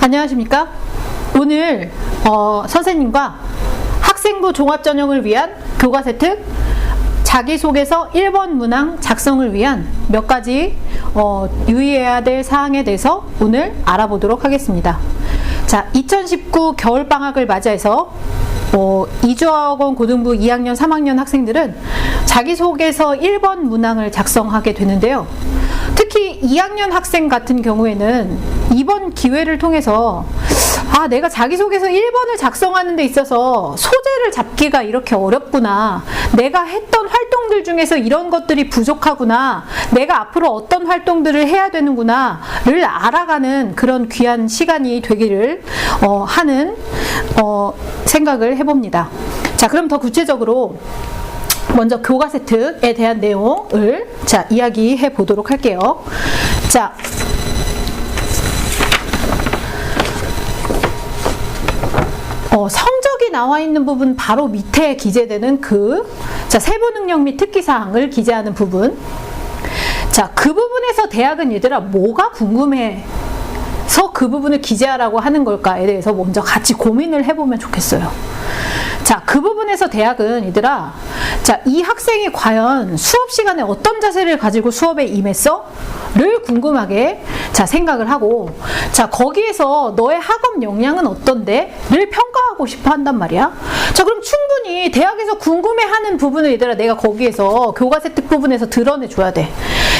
안녕하십니까? 오늘 선생님과 학생부 종합전형을 위한 교과세특 자기소개서 1번 문항 작성을 위한 몇 가지 유의해야 될 사항에 대해서 오늘 알아보도록 하겠습니다. 자, 2019 겨울방학을 맞이해서 이주학원 고등부 2학년, 3학년 학생들은 자기소개서 1번 문항을 작성하게 되는데요. 특히 2학년 학생 같은 경우에는 이번 기회를 통해서 내가 자기소개서 1번을 작성하는 데 있어서 소재를 잡기가 이렇게 어렵구나. 내가 했던 활동들 중에서 이런 것들이 부족하구나. 내가 앞으로 어떤 활동들을 해야 되는구나를 알아가는 그런 귀한 시간이 되기를 하는 생각을 해봅니다. 자, 그럼 더 구체적으로 먼저 교과세특에 대한 내용을 이야기해 보도록 할게요. 자, 성적이 나와 있는 부분 바로 밑에 기재되는 세부능력 및 특기사항을 기재하는 부분. 자, 그 부분에서 대학은 얘들아 뭐가 궁금해서 그 부분을 기재하라고 하는 걸까에 대해서 먼저 같이 고민을 해보면 좋겠어요. 자, 그 부분에서 대학은 얘들아, 이 학생이 과연 수업 시간에 어떤 자세를 가지고 수업에 임했어? 를 궁금하게 생각을 하고, 거기에서 너의 학업 역량은 어떤데? 를 평가하고 싶어 한단 말이야. 자, 그럼 충분히 대학에서 궁금해하는 부분을 얘들아 내가 거기에서 교과세특 부분에서 드러내줘야 돼.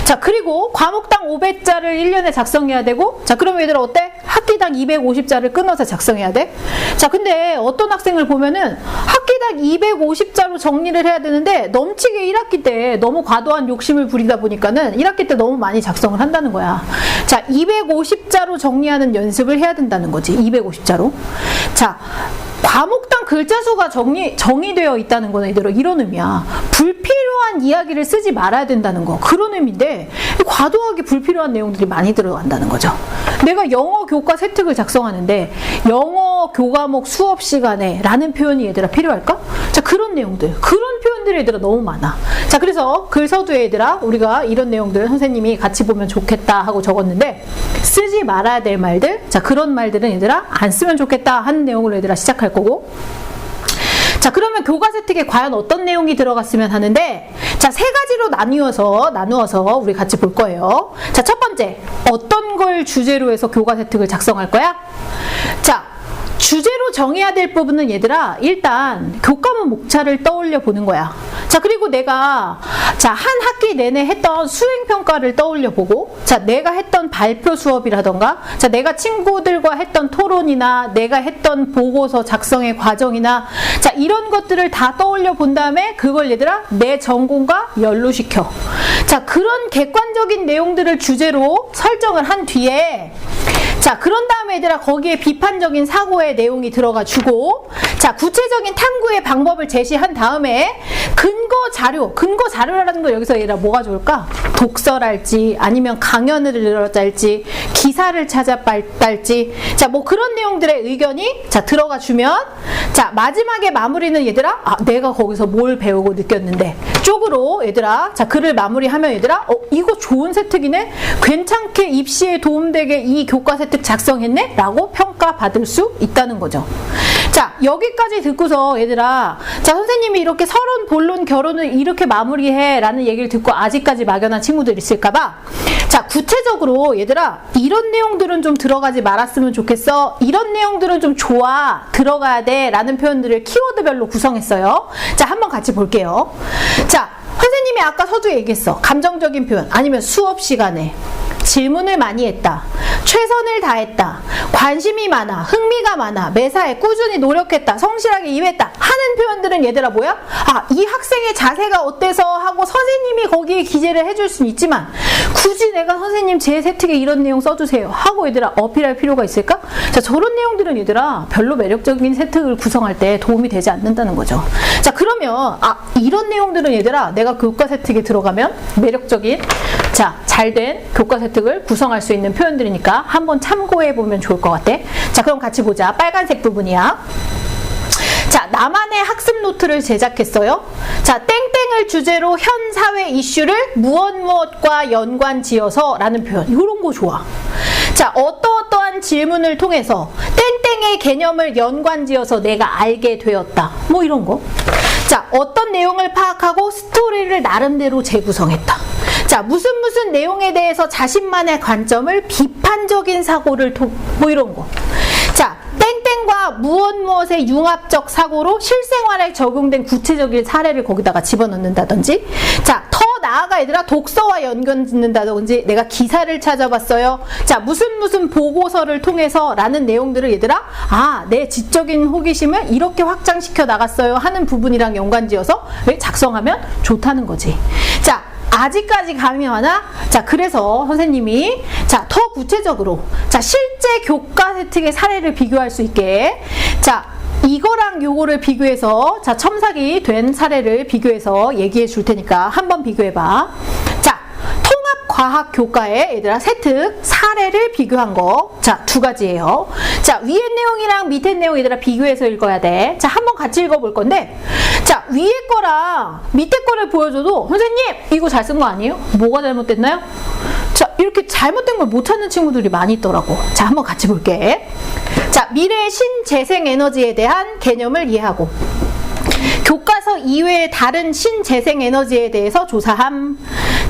자, 그리고 과목당 500자를 1년에 작성해야 되고, 그럼 얘들아 어때? 학기당 250자를 끊어서 작성해야 돼? 자, 근데 어떤 학생을 보면은 학기당 250자로 정리를 해야 되는데 넘치게 1학기 때 너무 과도한 욕심을 부리다 보니까는 1학기 때 너무 많이 작성을 한다는 거야. 자, 250자로 정리하는 연습을 해야 된다는 거지. 250자로. 자, 과목당 글자 수가 정의되어 있다는 거는 이런 의미야. 불필요한 이야기를 쓰지 말아야 된다는 거. 그런 의미인데 과도하게 불필요한 내용들이 많이 들어간다는 거죠. 내가 영어 교과 세특을 작성하는데 영어 교과목 수업 시간에 라는 표현이 얘들아 필요할까? 자, 그런 내용들. 그런 표현들이 얘들아 너무 많아. 자, 그래서 글서두에 얘들아 우리가 이런 내용들 선생님이 같이 보면 좋겠다 하고 적었는데 쓰지 말아야 될 말들. 자, 그런 말들은 얘들아 안 쓰면 좋겠다 하는 내용으로 얘들아 시작할 거고. 자, 그러면 교과세특에 과연 어떤 내용이 들어갔으면 하는데, 자, 세 가지로 나누어서 우리 같이 볼 거예요. 자, 첫 번째, 어떤 걸 주제로 해서 교과세특을 작성할 거야? 자, 주제로 정해야 될 부분은 얘들아 일단 교과목 목차를 떠올려 보는 거야. 자, 그리고 내가 한 학기 내내 했던 수행평가를 떠올려 보고, 내가 했던 발표 수업이라던가, 내가 친구들과 했던 토론이나 내가 했던 보고서 작성의 과정이나, 이런 것들을 다 떠올려 본 다음에 그걸 얘들아 내 전공과 연루시켜. 자, 그런 객관적인 내용들을 주제로 설정을 한 뒤에, 자, 그런 다음에 얘들아 거기에 비판적인 사고의 내용이 들어가 주고, 자, 구체적인 탐구의 방법을 제시한 다음에 근거 자료라는 거 여기서 얘들아 뭐가 좋을까? 독서랄지 아니면 강연을 들었달지 기사를 찾아봤달지, 자, 뭐 그런 내용들의 의견이 들어가 주면, 자, 마지막에 마무리는 얘들아 내가 거기서 뭘 배우고 느꼈는데 쪽으로 얘들아 글을 마무리하면 얘들아 이거 좋은 세특이네, 괜찮게 입시에 도움되게 이 교과세특 작성했네 라고 평가받을 수 있다는 거죠. 자, 여기까지 듣고서 얘들아 선생님이 이렇게 서론, 본론, 결론을 이렇게 마무리해 라는 얘기를 듣고 아직까지 막연한 친구들 있을까봐, 자, 구체적으로 얘들아 이런 내용들은 좀 들어가지 말았으면 좋겠어, 이런 내용들은 좀 좋아, 들어가야 돼 라는 표현들을 키워드별로 구성했어요. 자, 한번 같이 볼게요. 자, 선생님이 아까 서두에 얘기했어. 감정적인 표현, 아니면 수업 시간에 질문을 많이 했다, 최선을 다했다, 관심이 많아, 흥미가 많아, 매사에 꾸준히 노력했다, 성실하게 임했다 하는 표현들은 얘들아 뭐야? 이 학생의 자세가 어때서 하고 선생님이 거기에 기재를 해줄 수는 있지만 굳이 내가 선생님 제 세특에 이런 내용 써주세요 하고 얘들아 어필할 필요가 있을까? 자, 저런 내용들은 얘들아 별로 매력적인 세특을 구성할 때 도움이 되지 않는다는 거죠. 자, 그러면 이런 내용들은 얘들아 내가 교과세특에 들어가면 매력적인 잘된 교과세특을 구성할 수 있는 표현들이니까 한번 참고해보면 좋을 것 같아. 자, 그럼 같이 보자. 빨간색 부분이야. 자, 나만의 학습 노트를 제작했어요. 자, 땡땡을 주제로 현 사회 이슈를 무엇과 연관 지어서 라는 표현. 이런 거 좋아. 자, 어떠어떠한 어떤 질문을 통해서 땡땡의 개념을 연관지어서 내가 알게 되었다. 뭐 이런 거. 자, 어떤 내용을 파악하고 스토리를 나름대로 재구성했다. 자, 무슨 내용에 대해서 자신만의 관점을 비판적인 사고를 뭐 이런 거. 자, 땡땡과 무엇의 융합적 사고로 실생활에 적용된 구체적인 사례를 거기다가 집어넣는다든지, 자, 더 나아가 얘들아 독서와 연관 짓는다든지, 내가 기사를 찾아봤어요. 자, 무슨 보고서를 통해서 라는 내용들을 얘들아, 아, 내 지적인 호기심을 이렇게 확장시켜 나갔어요 하는 부분이랑 연관지어서 작성하면 좋다는 거지. 자, 아직까지 감이 와나? 자, 그래서 선생님이 자, 더 구체적으로 자, 실제 교과 세특의 사례를 비교할 수 있게 자, 이거랑 요거를 비교해서 자, 첨삭이 된 사례를 비교해서 얘기해 줄 테니까 한번 비교해 봐. 자, 통합과학 교과에 얘들아 세특 사례를 비교한 거. 자, 두 가지예요. 자, 위에 내용이랑 밑에 내용 얘들아 비교해서 읽어야 돼. 자, 한번 같이 읽어볼 건데 자, 위에 거랑 밑에 거를 보여줘도 선생님 이거 잘 쓴 거 아니에요? 뭐가 잘못됐나요? 자, 이렇게 잘못된 걸 못하는 친구들이 많이 있더라고. 자, 한번 같이 볼게. 자, 미래의 신재생에너지에 대한 개념을 이해하고 교과서 이외의 다른 신재생에너지에 대해서 조사함.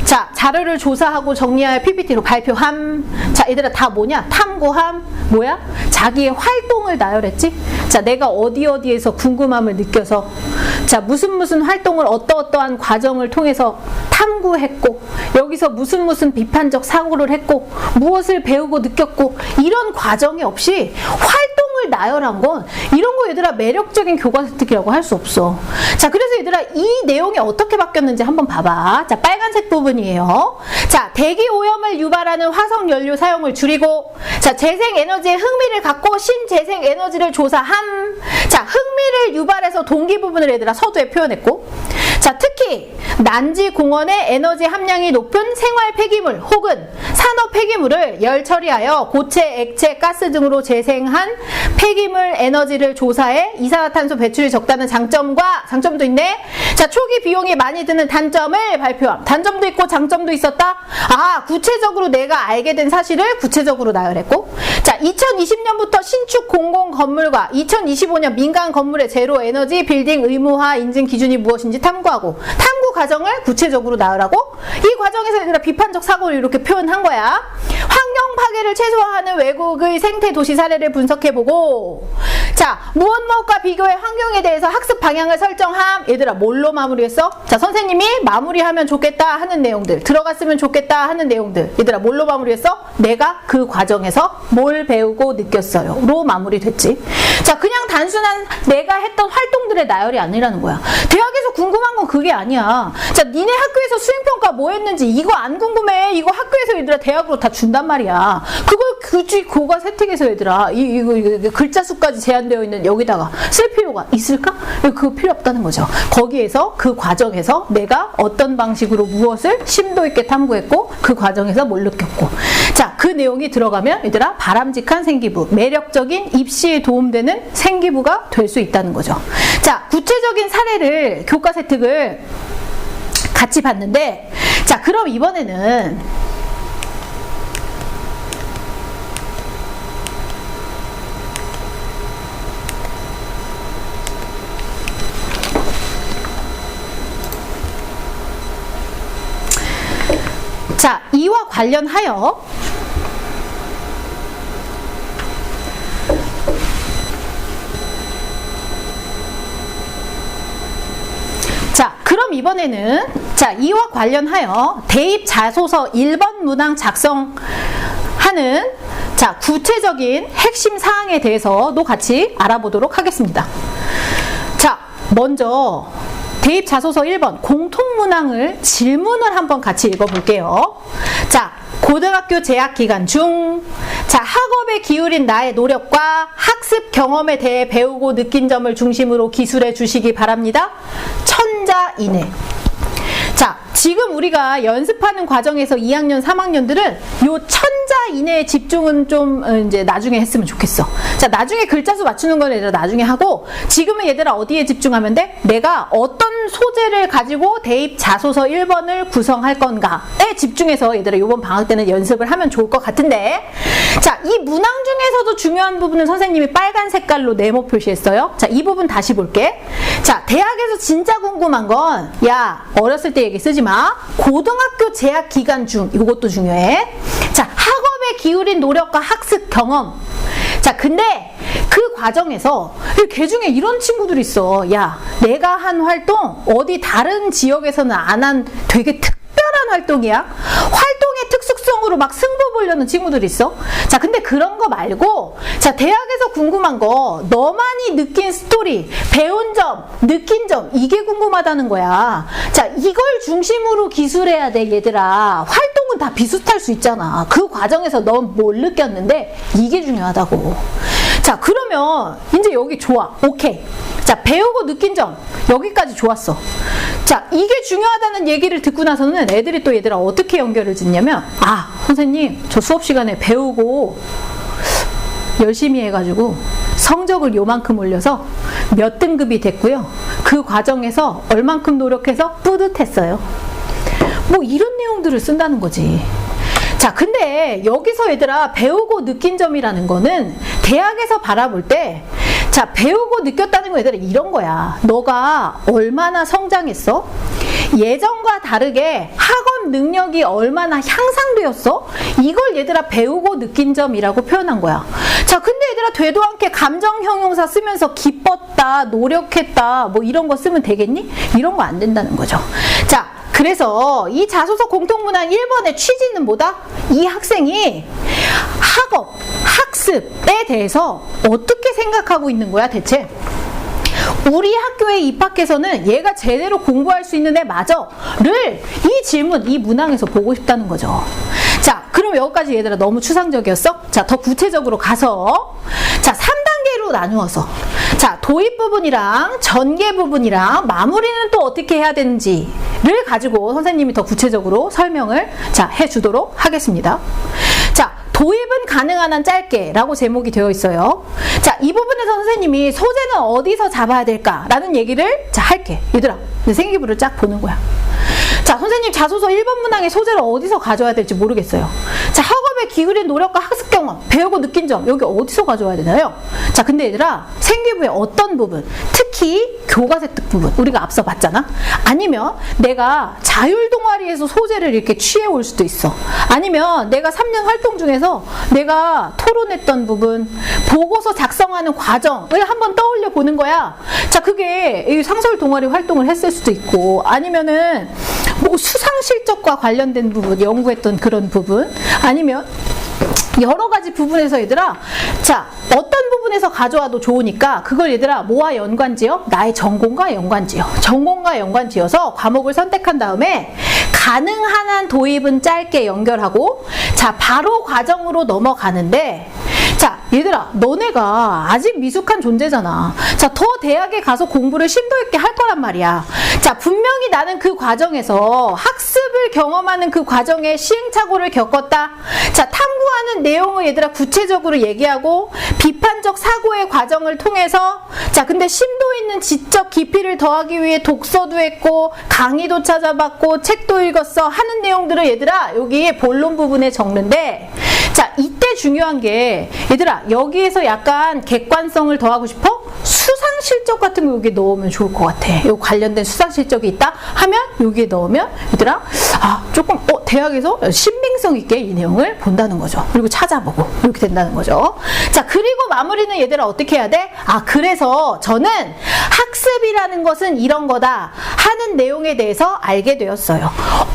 자, 자료를 조사하고 정리하여 PPT로 발표함. 자, 얘들아 다 뭐냐? 탐구함. 뭐야? 자기의 활동을 나열했지? 자, 내가 어디에서 궁금함을 느껴서 자, 무슨 활동을 어떠한 과정을 통해서 탐구했고 여기서 무슨 비판적 사고를 했고 무엇을 배우고 느꼈고 이런 과정이 없이 활동을 나열한 건 이런 거 얘들아 매력적인 교과 세특이라고 할 수 없어. 자, 그래서 얘들아 이 내용이 어떻게 바뀌었는지 한번 봐봐. 자, 빨간색 부분이에요. 자, 대기 오염을 유발하는 화석 연료 사용을 줄이고 자, 재생 에너지에 흥미를 갖고 신재생 에너지를 조사함. 자, 흥미를 유발해서 동기 부분을 얘들아 서두에 표현했고 자, 특히 난지 공원의 에너지 함량이 높은 생활 폐기물 혹은 산업 폐기물을 열 처리하여 고체, 액체, 가스 등으로 재생한 폐기물 에너지를 조사해 이산화탄소 배출이 적다는 장점도 있네. 자, 초기 비용이 많이 드는 단점을 발표함. 단점도 있고 장점도 있었다. 아, 구체적으로 내가 알게 된 사실을 구체적으로 나열했고 자, 2020년부터 신축 공공 건물과 2025년 민간 건물의 제로 에너지 빌딩 의무화 인증 기준이 무엇인지 탐구 과정을 구체적으로 나열하고 이 과정에서 얘들아 비판적 사고를 이렇게 표현한 거야. 환경 파괴를 최소화하는 외국의 생태 도시 사례를 분석해보고 자, 무엇과 비교해 환경에 대해서 학습 방향을 설정함. 얘들아 뭘로 마무리했어? 자, 선생님이 마무리하면 좋겠다 하는 내용들, 들어갔으면 좋겠다 하는 내용들 얘들아 뭘로 마무리했어? 내가 그 과정에서 뭘 배우고 느꼈어요 로 마무리됐지. 자, 그냥 단순한 내가 했던 활동들의 나열이 아니라는 거야. 대학에서 궁금한 건 그게 아니야. 자, 니네 학교에서 수행평가 뭐 했는지 이거 안 궁금해. 이거 학교에서 얘들아 대학으로 다 준단 말이야. 그걸 굳이 교과 세특에서 얘들아 이거 글자 수까지 제한되어 있는 여기다가 쓸 필요가 있을까? 그거 필요 없다는 거죠. 거기에서 그 과정에서 내가 어떤 방식으로 무엇을 심도 있게 탐구했고 그 과정에서 뭘 느꼈고 자, 그 내용이 들어가면 얘들아 바람직한 생기부, 매력적인 입시에 도움되는 생기부가 될 수 있다는 거죠. 자, 구체적인 사례를 교과 세특을 같이 봤는데 자, 그럼 이번에는 자, 이와 관련하여 자, 그럼 이번에는 자, 이와 관련하여 대입 자소서 1번 문항 작성하는 자, 구체적인 핵심 사항에 대해서도 같이 알아보도록 하겠습니다. 자, 먼저 대입 자소서 1번 공통문항을 질문을 한번 같이 읽어볼게요. 자, 고등학교 재학 기간 중 자, 학업에 기울인 나의 노력과 학습 경험에 대해 배우고 느낀 점을 중심으로 기술해 주시기 바랍니다. 천자이내. 자, 지금 우리가 연습하는 과정에서 2학년, 3학년들은 요 천자 이내에 집중은 좀 이제 나중에 했으면 좋겠어. 자, 나중에 글자 수 맞추는 건 얘들아 나중에 하고, 지금은 얘들아 어디에 집중하면 돼? 내가 어떤 소재를 가지고 대입 자소서 1번을 구성할 건가에 집중해서 얘들아 이번 방학 때는 연습을 하면 좋을 것 같은데, 자, 이 문항 중에서도 중요한 부분은 선생님이 빨간 색깔로 네모 표시했어요. 자, 이 부분 다시 볼게. 자, 대학에서 진짜 궁금한 건, 야, 어렸을 때 얘기 쓰지 마. 고등학교 재학 기간 중, 이것도 중요해. 자, 학업에 기울인 노력과 학습 경험. 자, 근데 그 과정에서 걔 중에 이런 친구들이 있어. 야, 내가 한 활동 어디 다른 지역에서는 안 한 되게 특별한 활동이야. 활동의 특수성으로 막 승부 보려는 친구들이 있어. 자, 근데 그런 거 말고, 자, 대학에서 궁금한 거, 너만이 느낀 스토리, 배운 점, 느낀 점, 이게 궁금하다는 거야. 자, 이걸 중심으로 기술해야 돼, 얘들아. 활동은 다 비슷할 수 있잖아. 그 과정에서 넌 뭘 느꼈는데 이게 중요하다고. 자, 그러면 이제 여기 좋아. 오케이. 자, 배우고 느낀 점 여기까지 좋았어. 자, 이게 중요하다는 얘기를 듣고 나서는 애들이 또 얘들아 어떻게 연결을 짓냐면, 아, 선생님 저 수업 시간에 배우고 열심히 해가지고 성적을 요만큼 올려서 몇 등급이 됐고요. 그 과정에서 얼만큼 노력해서 뿌듯했어요. 뭐 이런 내용들을 쓴다는 거지. 자, 근데 여기서 얘들아 배우고 느낀 점이라는 거는 대학에서 바라볼 때, 자, 배우고 느꼈다는 거 얘들아 이런 거야. 너가 얼마나 성장했어? 예전과 다르게 학업 능력이 얼마나 향상되었어? 이걸 얘들아 배우고 느낀 점이라고 표현한 거야. 자, 근데 얘들아 되도 않게 감정 형용사 쓰면서 기뻤다, 노력했다, 뭐 이런 거 쓰면 되겠니? 이런 거 안 된다는 거죠. 자, 그래서 이 자소서 공통문항 1번의 취지는 뭐다? 이 학생이 학업, 학습에 대해서 어떻게 생각하고 있는 거야, 대체? 우리 학교에 입학해서는 얘가 제대로 공부할 수 있는 애 맞아?를 이 질문, 이 문항에서 보고 싶다는 거죠. 자, 그럼 여기까지 얘들아 너무 추상적이었어? 자, 더 구체적으로 가서, 자, 3단계로 나누어서, 자, 도입 부분이랑 전개 부분이랑 마무리는 또 어떻게 해야 되는지를 가지고 선생님이 더 구체적으로 설명을 자, 해주도록 하겠습니다. 자, 도입은 가능한 한 짧게 라고 제목이 되어 있어요. 자, 이 부분에서 선생님이 소재는 어디서 잡아야 될까라는 얘기를 자, 할게. 얘들아, 내 생기부를 쫙 보는 거야. 자, 선생님 자소서 1번 문항의 소재를 어디서 가져와야 될지 모르겠어요. 자, 학업에 기울인 노력과 학습 경험, 배우고 느낀 점, 여기 어디서 가져와야 되나요? 자, 근데 얘들아, 생기부의 어떤 부분, 특히 교과서 뜻 부분, 우리가 앞서 봤잖아? 아니면 내가 자율 동아리에서 소재를 이렇게 취해올 수도 있어. 아니면 내가 3년 활동 중에서 내가 토론했던 부분, 보고서 작성하는 과정을 한번 떠올려 보는 거야. 자, 그게 상설 동아리 활동을 했을 수도 있고, 아니면은 뭐 수상 실적과 관련된 부분, 연구했던 그런 부분, 아니면 여러 가지 부분에서 얘들아, 자, 어떤 부분에서 가져와도 좋으니까 그걸 얘들아 뭐와 연관지어? 나의 전공과 연관지어. 전공과 연관지어서 과목을 선택한 다음에 가능한 한 도입은 짧게 연결하고, 자, 바로 과정으로 넘어가는데, 자, 얘들아, 너네가 아직 미숙한 존재잖아. 자, 더 대학에 가서 공부를 심도 있게 할 거란 말이야. 자, 분명히 나는 그 과정에서 학습을 경험하는 그 과정에 시행착오를 겪었다. 자, 탐구하는 내용을 얘들아 구체적으로 얘기하고, 비판적 사고의 과정을 통해서, 자, 근데 심도 있는 지적 깊이를 더하기 위해 독서도 했고, 강의도 찾아봤고, 책도 읽었어 하는 내용들을 얘들아 여기 본론 부분에 적는데, 자, 이때 중요한 게 얘들아 여기에서 약간 객관성을 더하고 싶어? 수상 실적 같은 거 여기 넣으면 좋을 것 같아. 요 관련된 수상 실적이 있다 하면 여기에 넣으면 얘들아 조금 대학에서 신빙성 있게 이 내용을 본다는 거죠. 그리고 찾아보고 이렇게 된다는 거죠. 자, 그리고 마무리는 얘들아 어떻게 해야 돼? 그래서 저는 학습이라는 것은 이런 거다 하는 내용에 대해서 알게 되었어요.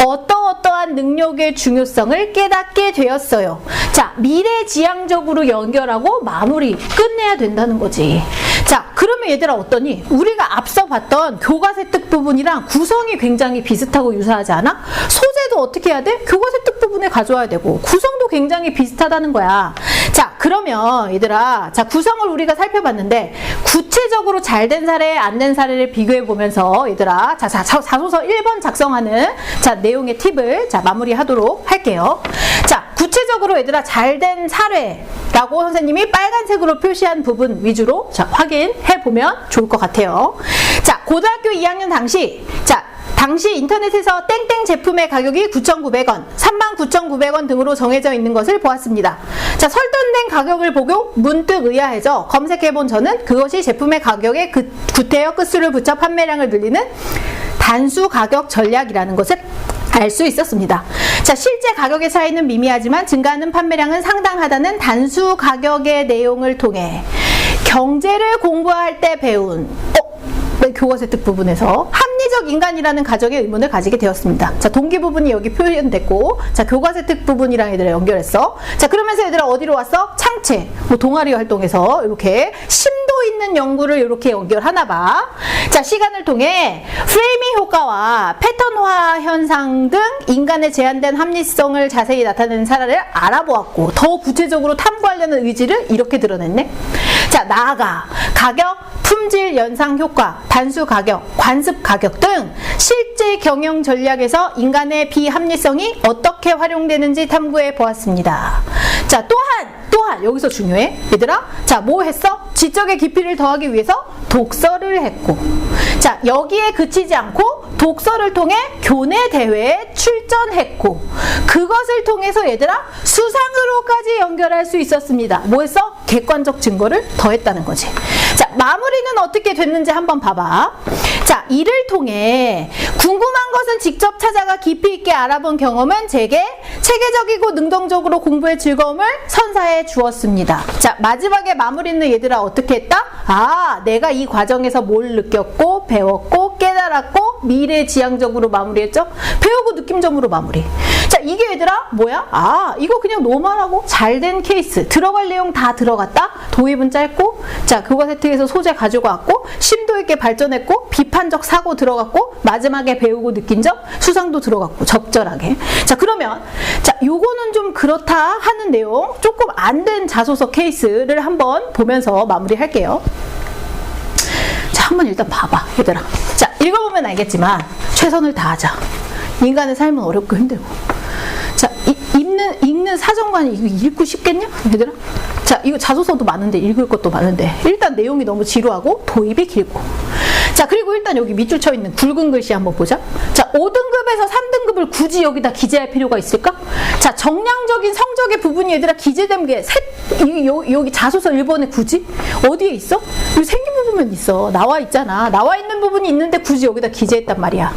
어떠한 능력의 중요성을 깨닫게 되었어요. 자, 미래지향적으로 연결하고 마무리 끝내야 된다는 거지. 자, 그러면 얘들아 어떠니? 우리가 앞서 봤던 교과세특 부분이랑 구성이 굉장히 비슷하고 유사하지 않아? 소재도 어떻게 해야 돼? 교과세특 부분에 가져와야 되고 구성도 굉장히 비슷하다는 거야. 자, 그러면 얘들아, 자, 구성을 우리가 살펴봤는데 구체적으로 잘 된 사례, 안 된 사례를 비교해 보면서 얘들아, 자, 자소서 1번 작성하는 자, 내용의 팁을 자, 마무리하도록 할게요. 자, 구체적으로 얘들아 잘 된 사례라고 선생님이 빨간색으로 표시한 부분 위주로 자, 확인해 보면 좋을 것 같아요. 자, 고등학교 2학년 당시 인터넷에서 땡땡 제품의 가격이 9,900원, 39,900원 등으로 정해져 있는 것을 보았습니다. 자, 설정된 가격을 보고 문득 의아해져 검색해본 저는 그것이 제품의 가격에 구태여 끝수를 붙여 판매량을 늘리는 단수 가격 전략이라는 것을 알 수 있었습니다. 자, 실제 가격의 차이는 미미하지만 증가하는 판매량은 상당하다는 단수 가격의 내용을 통해 경제를 공부할 때 배운 교과세특 부분에서 합리적 인간이라는 가정의 의문을 가지게 되었습니다. 자, 동기 부분이 여기 표현됐고, 자, 교과세특 부분이랑 얘들아 연결했어. 자, 그러면서 얘들아 어디로 왔어? 창체, 동아리 활동에서 이렇게 심도 있는 연구를 이렇게 연결하나 봐. 자, 시간을 통해 프레이밍 효과와 패턴화 현상 등 인간의 제한된 합리성을 자세히 나타내는 사례를 알아보았고, 더 구체적으로 탐구하려는 의지를 이렇게 드러냈네. 자, 나아가 가격, 품질 연상 효과, 단수 가격, 관습 가격 등 실제 경영 전략에서 인간의 비합리성이 어떻게 활용되는지 탐구해 보았습니다. 자, 또한 여기서 중요해. 얘들아, 자, 뭐 했어? 지적의 깊이를 더하기 위해서 독서를 했고, 자, 여기에 그치지 않고 독서를 통해 교내 대회에 출전했고, 그것을 통해서 얘들아 수상으로까지 연결할 수 있었습니다. 뭐 했어? 객관적 증거를 더했다는 거지. 자, 마무리는 어떻게 됐는지 한번 봐봐. 자, 이를 통해 궁금한 것은 직접 찾아가 깊이 있게 알아본 경험은 제게 체계적이고 능동적으로 공부의 즐거움을 선사해 주었습니다. 자, 마지막에 마무리는 얘들아 어떻게 했다? 아, 내가 이 과정에서 뭘 느꼈고 배웠고 깨달았고 미래지향적으로 마무리했죠? 배우고 느낌점으로 마무리. 자, 이게 얘들아 뭐야? 아, 이거 그냥 노멀하고 잘된 케이스. 들어갈 내용 다 들어갔다. 도입은 짧고, 자, 교과세특에서 소재 가지고 왔고, 심도 있게 발전했고, 비판적 사고 들어갔고, 마지막에 배우고 느낀 점, 수상도 들어갔고, 적절하게. 자, 그러면 자, 요거는 좀 그렇다 하는 내용, 조금 안 된 자소서 케이스를 한번 보면서 마무리할게요. 자, 한번 일단 봐봐, 얘들아. 자, 읽어보면 알겠지만 최선을 다하자. 인간의 삶은 어렵고 힘들고. 자, 읽는 사정관이 이거 읽고 싶겠냐? 얘들아? 자, 이거 자소서도 많은데 읽을 것도 많은데 일단 내용이 너무 지루하고 도입이 길고. 자, 그리고 일단 여기 밑줄 쳐 있는 굵은 글씨 한번 보자. 자, 5등급에서 3등급을 굳이 여기다 기재할 필요가 있을까? 자, 정량적인 성적의 부분이 얘들아 기재된 게 여기 자소서 1번에 굳이? 어디에 있어? 여기 생긴 부분만 있어. 나와 있잖아. 나와 있는 부분이 있는데 굳이 여기다 기재했단 말이야.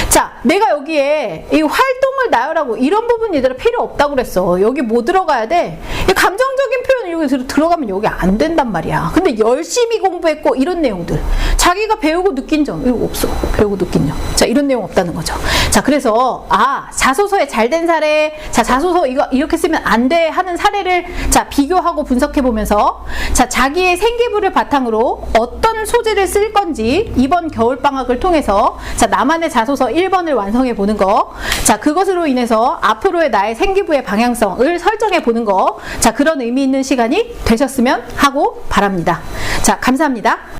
자, 내가 여기에 이 활동을 나열하고 이런 부분 얘들아 필요 없다고 그랬어. 여기 뭐 들어가야 돼? 감정적인 표현 여기 들어가면 여기 안 된단 말이야. 근데 열심히 공부했고 이런 내용들. 자기가 배우고 느낀 점 이거 없어. 배우고 느낀 점. 자, 이런 내용 없다는 거죠. 자, 그래서 자소서에 잘된 사례, 자, 자소서 이거 이렇게 쓰면 안 돼 하는 사례를 자, 비교하고 분석해 보면서 자, 자기의 생기부를 바탕으로 어떤 소재를 쓸 건지 이번 겨울 방학을 통해서 자, 나만의 자소서 1번을 완성해 보는 거. 자, 그것으로 인해서 앞으로의 나의 생기부의 방향성을 설정해 보는 거. 자, 그런 의미 있는 시간이 되셨으면 하고 바랍니다. 자, 감사합니다.